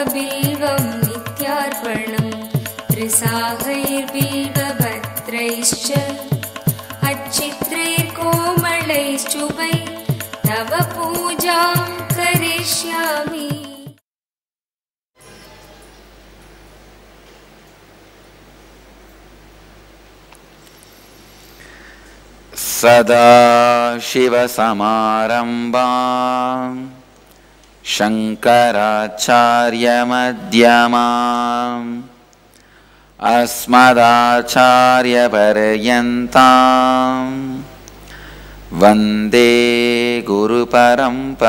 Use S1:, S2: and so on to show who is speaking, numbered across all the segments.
S1: बिल्वं नित्यार्पणं त्रिसाहैर्बिल्वपत्रैश्च अच्छित्रैर्कोमलैश्चुभै तव पूजां करिष्यामि।
S2: सदाशिवसमारम्भां शङ्कराचार्यमध्यमाम् अस्मदाचार्यपर्यन्तां वन्दे गुरुपरम्पराम्।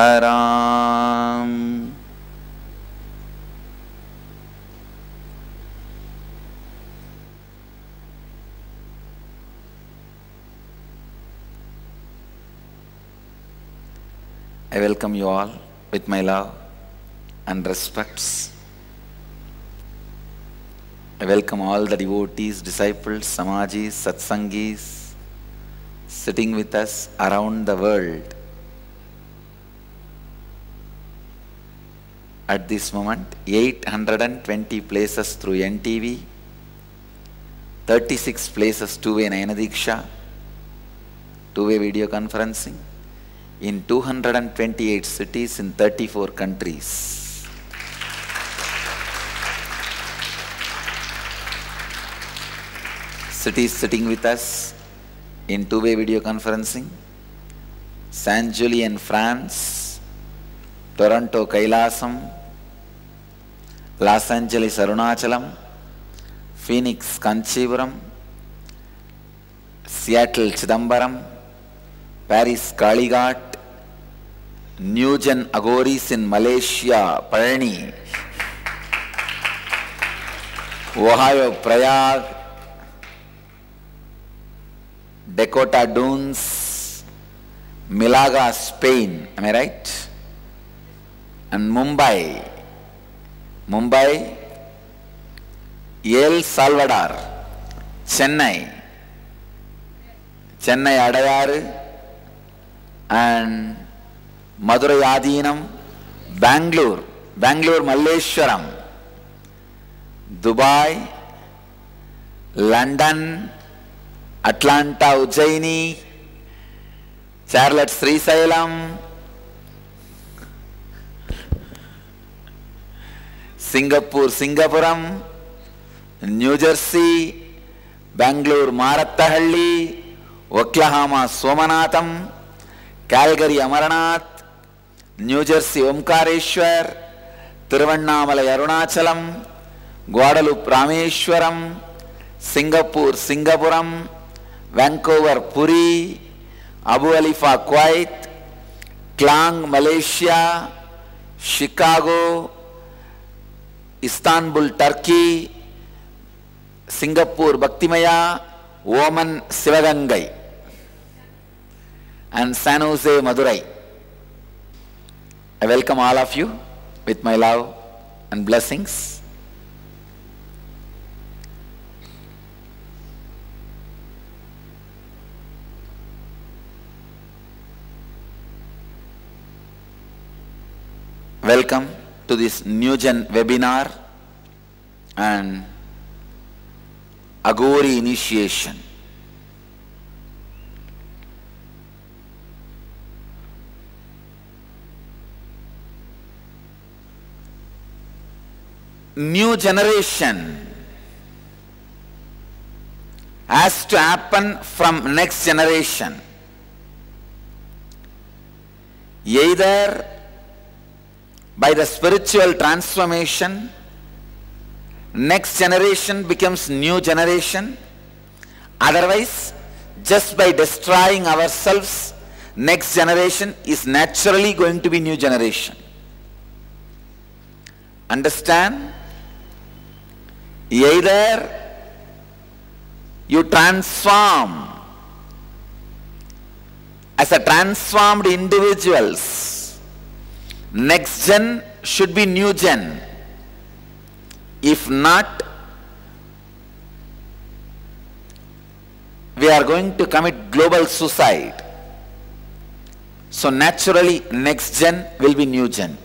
S2: I welcome you all with my love and respects. I welcome all the devotees, disciples, samajis, satsangis sitting with us around the world. At this moment, 820 places through NTV, 36 places two-way Nayanadiksha, two-way video conferencing, in 228 cities in 34 countries. Cities sitting with us in two-way video conferencing: Saint Julien, France; Toronto, Kailasam; Los Angeles, Arunachalam; Phoenix, Kanchipuram; Seattle, Chidambaram; Paris, Kalighat; Newgen Agoris in Malaysia, Parni; Ohio, Prayag; Dakota Dunes; Malaga, Spain, am I right? And Mumbai, El Salvador; Chennai, Adayaru; and Madurai Adinam; Bangalore, Malleshwaram; Dubai; London; Atlanta, Ujjaini; Charlotte, Srisailam; Singapore, Singapuram; New Jersey; Bangalore, Marattahalli; Oklahoma, Somanatham; Calgary, Amarnath; New Jersey, Omkareshwar; Tiruvannamalai, Arunachalam; Guadalupe, Rameshwaram; Singapore, Singapuram; Vancouver, Puri; Abu Halifa, Kuwait; Klang, Malaysia; Chicago; Istanbul, Turkey; Singapore, Bhaktimaya; Oman, Sivagangai; and San Jose, Madurai. I welcome all of you with my love and blessings. Welcome to this Newgen webinar and Agori initiation. New generation has to happen from next generation. Either by the spiritual transformation, next generation becomes new generation. Otherwise, just by destroying ourselves, next generation is naturally going to be new generation. Understand? Either you transform as a transformed individuals, next gen should be new gen. If not, we are going to commit global suicide. So naturally, next gen will be new gen.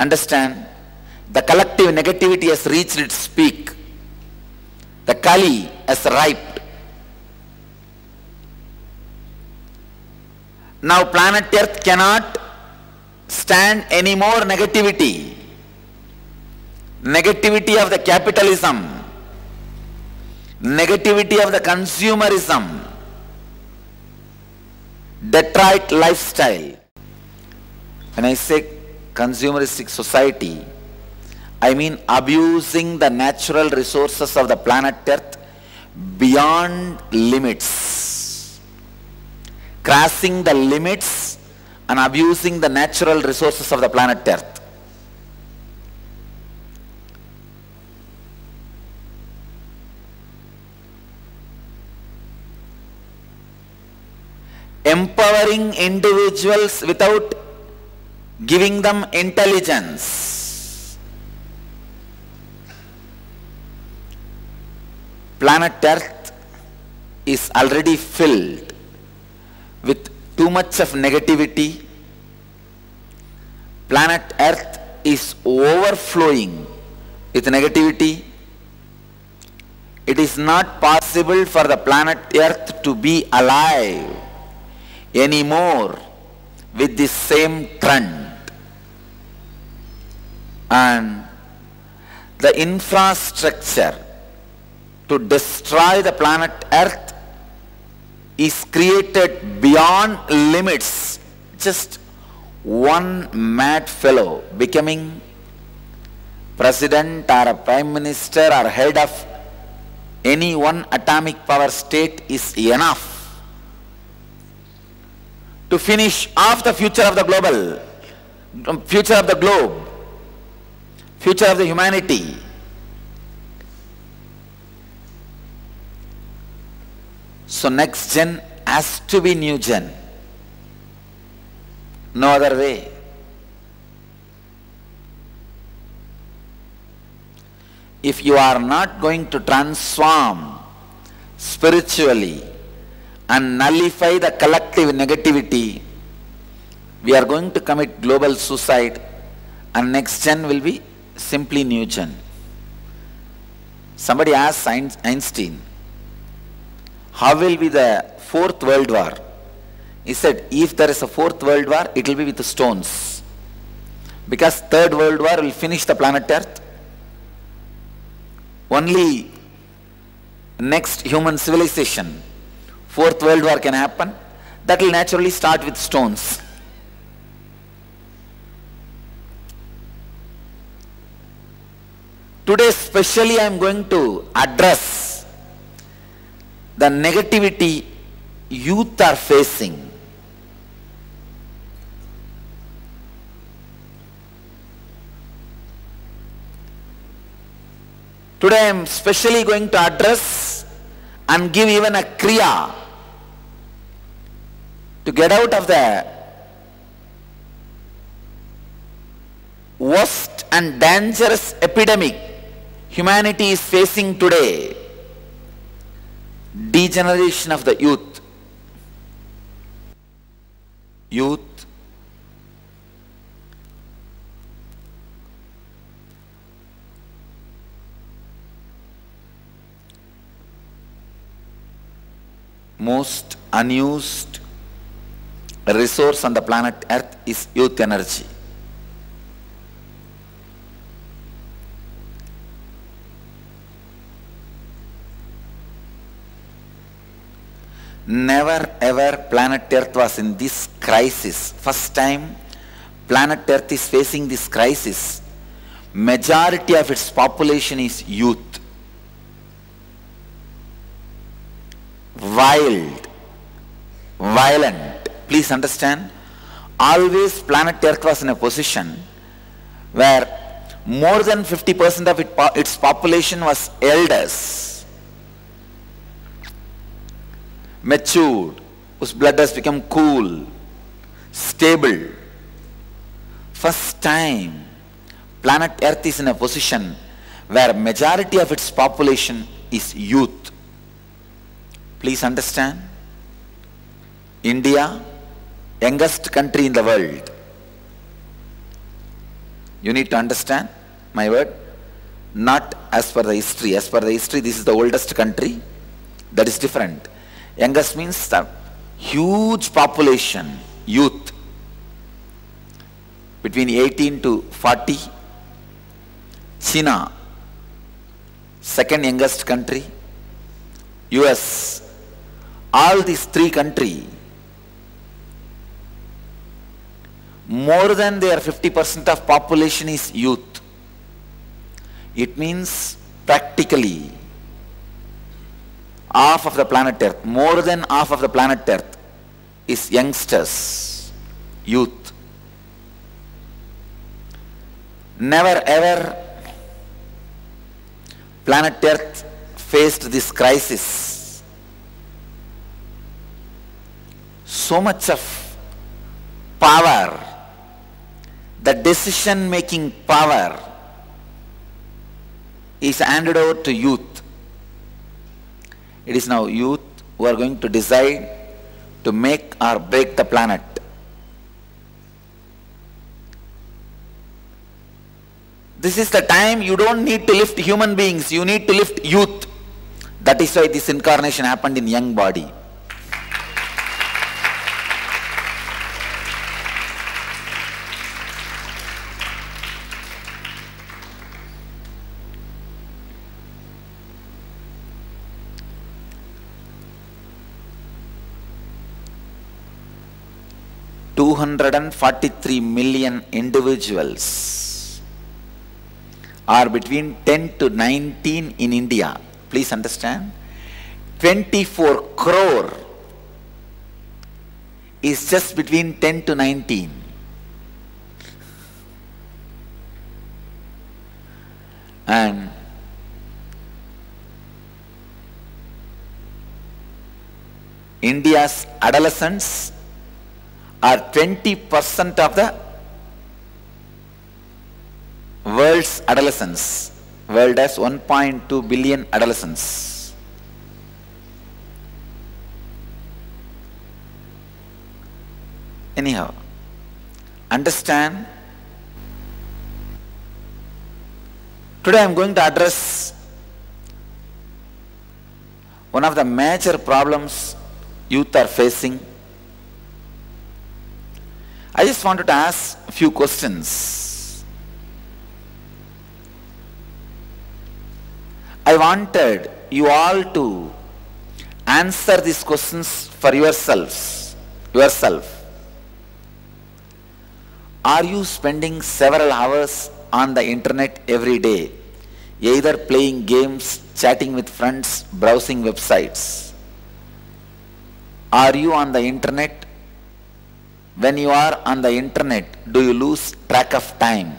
S2: understand, the collective negativity has reached its peak. The Kali has arrived. Now planet Earth cannot stand any more negativity. Negativity of the capitalism, negativity of the consumerism, Detroit lifestyle. When I say consumeristic society, I mean abusing the natural resources of the planet Earth beyond limits, crossing the limits and abusing the natural resources of the planet Earth. Empowering individuals without giving them intelligence. Planet Earth is already filled with too much of negativity. Planet Earth is overflowing with negativity. It is not possible for the planet Earth to be alive anymore with this same trend. And the infrastructure to destroy the planet Earth is created beyond limits. Just one mad fellow becoming president or a prime minister or head of any one atomic power state is enough to finish off the future of the globe, future of the humanity. So next gen has to be new gen. No other way. If you are not going to transform spiritually and nullify the collective negativity, we are going to commit global suicide, and next gen will be simply new gen. Somebody asked Einstein, how will be the fourth world war? He said, if there is a fourth world war, it will be with the stones. Because third world war will finish the planet Earth. Only next human civilization, fourth world war can happen. That will naturally start with stones. Today especially I am going to address the negativity youth are facing. Today I am specially going to address and give even a kriya to get out of the worst and dangerous epidemic humanity is facing today. Degeneration of the youth. Youth most unused resource on the planet Earth is youth energy. Never ever planet Earth was in this crisis. First time planet Earth is facing this crisis. Majority of its population is youth. Wild, violent. Please understand, always planet Earth was in a position where more than 50% of its population was elders, matured, whose blood has become cool, stable. First time planet Earth is in a position where majority of its population is youth. Please understand, India, youngest country in the world, You need to understand my word. Not as per the history. As per the history, this is the oldest country. That is different. Youngest means the huge population, youth, between 18 to 40. China, second youngest country. US, all these three countries, more than their 50% of population is youth. It means practically half of the planet Earth, more than half of the planet Earth is youngsters, youth. Never ever planet Earth faced this crisis. So much of power, the decision-making power is handed over to youth. It is now youth who are going to decide to make or break the planet. This is the time you don't need to lift human beings, you need to lift youth. That is why this incarnation happened in young body. $243 million individuals are between 10 to 19 in India. Please understand. 24 crore is just between 10 to 19. And India's adolescents are 20% of the world's adolescents. World has 1.2 billion adolescents. Anyhow, understand, today I am going to address one of the major problems youth are facing. I just wanted to ask a few questions. I wanted you all to answer these questions for yourselves. Are you spending several hours on the internet every day, either playing games, chatting with friends, browsing websites? Are you on the internet? When you are on the internet, do you lose track of time?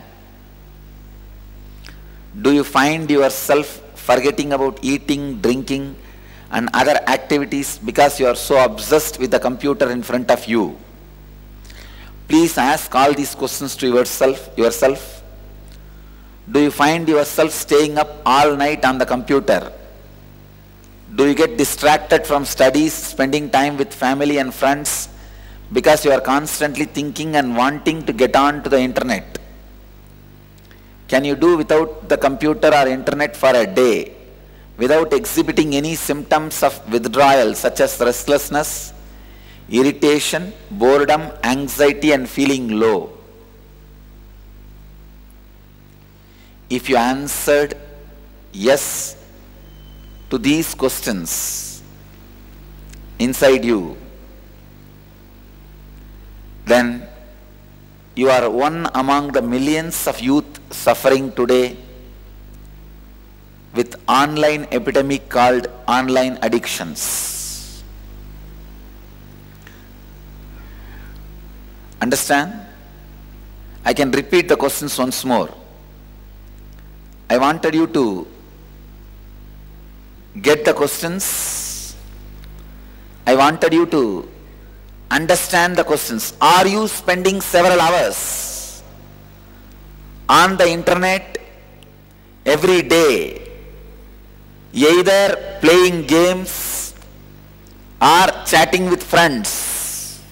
S2: Do you find yourself forgetting about eating, drinking, and other activities because you are so obsessed with the computer in front of you? Please ask all these questions to yourself. Do you find yourself staying up all night on the computer? Do you get distracted from studies, spending time with family and friends, because you are constantly thinking and wanting to get on to the internet? Can you do without the computer or internet for a day without exhibiting any symptoms of withdrawal such as restlessness, irritation, boredom, anxiety, and feeling low? If you answered yes to these questions inside you, then you are one among the millions of youth suffering today with online epidemic called online addictions. Understand? I can repeat the questions once more. I wanted you to get the questions. I wanted you to understand the questions. Are you spending several hours on the internet every day, either playing games or chatting with friends,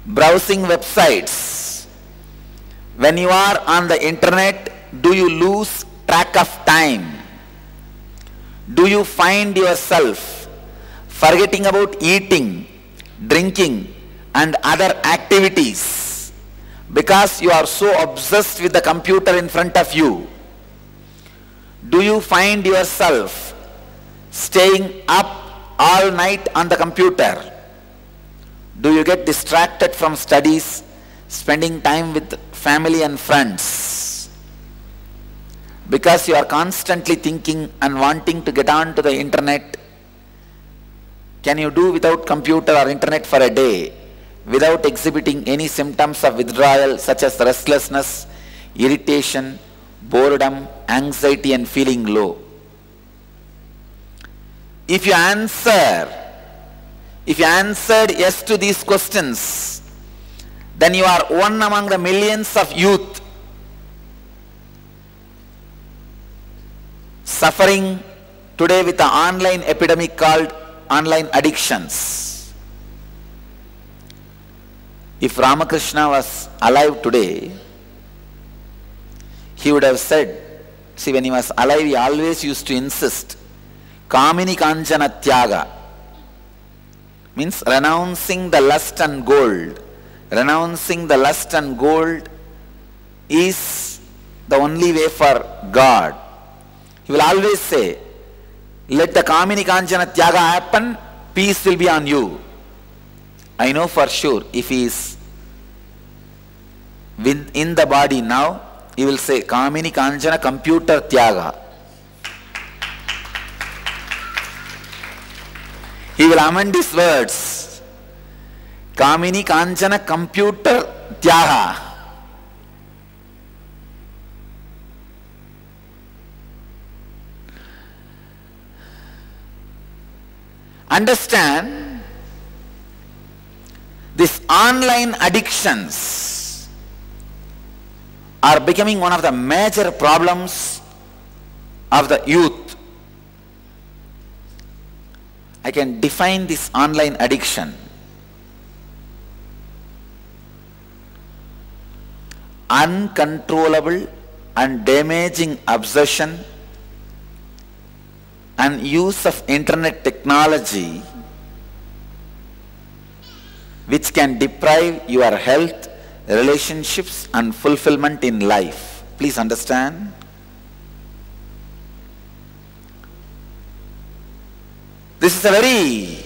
S2: browsing websites, When you are on the internet, do you lose track of time? Do you find yourself forgetting about eating, drinking, and other activities because you are so obsessed with the computer in front of you? Do you find yourself staying up all night on the computer? Do you get distracted from studies, spending time with family and friends? Because you are constantly thinking and wanting to get on to the internet. Can you do without computer or internet for a day without exhibiting any symptoms of withdrawal such as restlessness, irritation, boredom, anxiety and feeling low? If you answered yes to these questions, then you are one among the millions of youth suffering today with the online epidemic called online addictions. If Ramakrishna was alive today, he would have said, see, when he was alive, he always used to insist, Kamini Kanchana Tyaga, means renouncing the lust and gold. Renouncing the lust and gold is the only way for God. He will always say, let the Kamini Kanchana Tyaga happen, peace will be on you. I know for sure, if he is in the body now, he will say, Kamini Kanchana Computer Tyaga. He will amend his words. Kamini Kanchana Computer Tyaga. Understand, these online addictions are becoming one of the major problems of the youth. I can define this online addiction. Uncontrollable and damaging obsession and use of internet technology which can deprive your health, relationships and fulfillment in life. Please understand. This is a very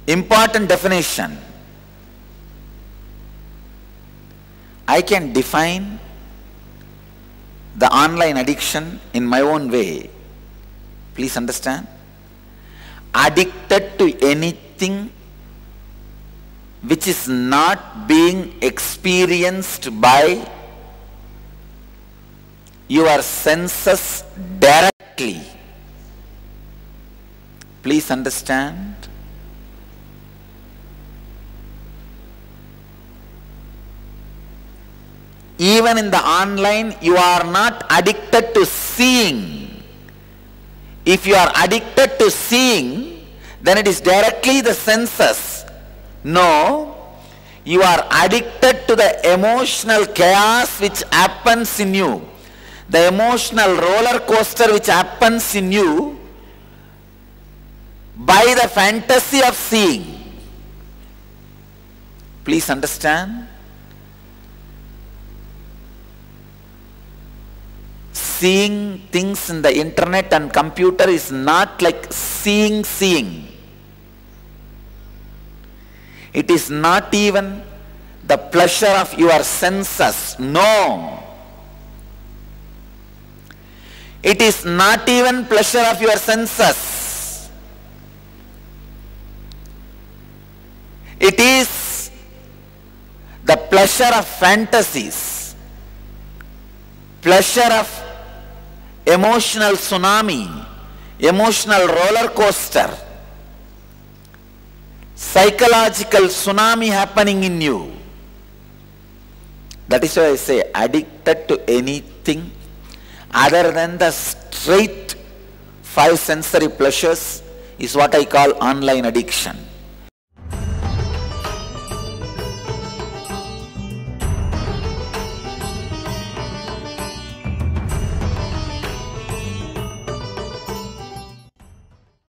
S2: important definition. I can define the online addiction in my own way. Please understand. Addicted to anything which is not being experienced by your senses directly. Please understand. Even in the online, you are not addicted to seeing. If you are addicted to seeing, then it is directly the senses. No, you are addicted to the emotional chaos which happens in you. The emotional roller coaster which happens in you by the fantasy of seeing. Please understand. Seeing things in the internet and computer is not like seeing. It is not even the pleasure of your senses. No. It is not even pleasure of your senses. It is the pleasure of fantasies, pleasure of emotional tsunami, emotional roller coaster, psychological tsunami happening in you. That is why I say addicted to anything other than the straight 5 sensory pleasures is what I call online addiction.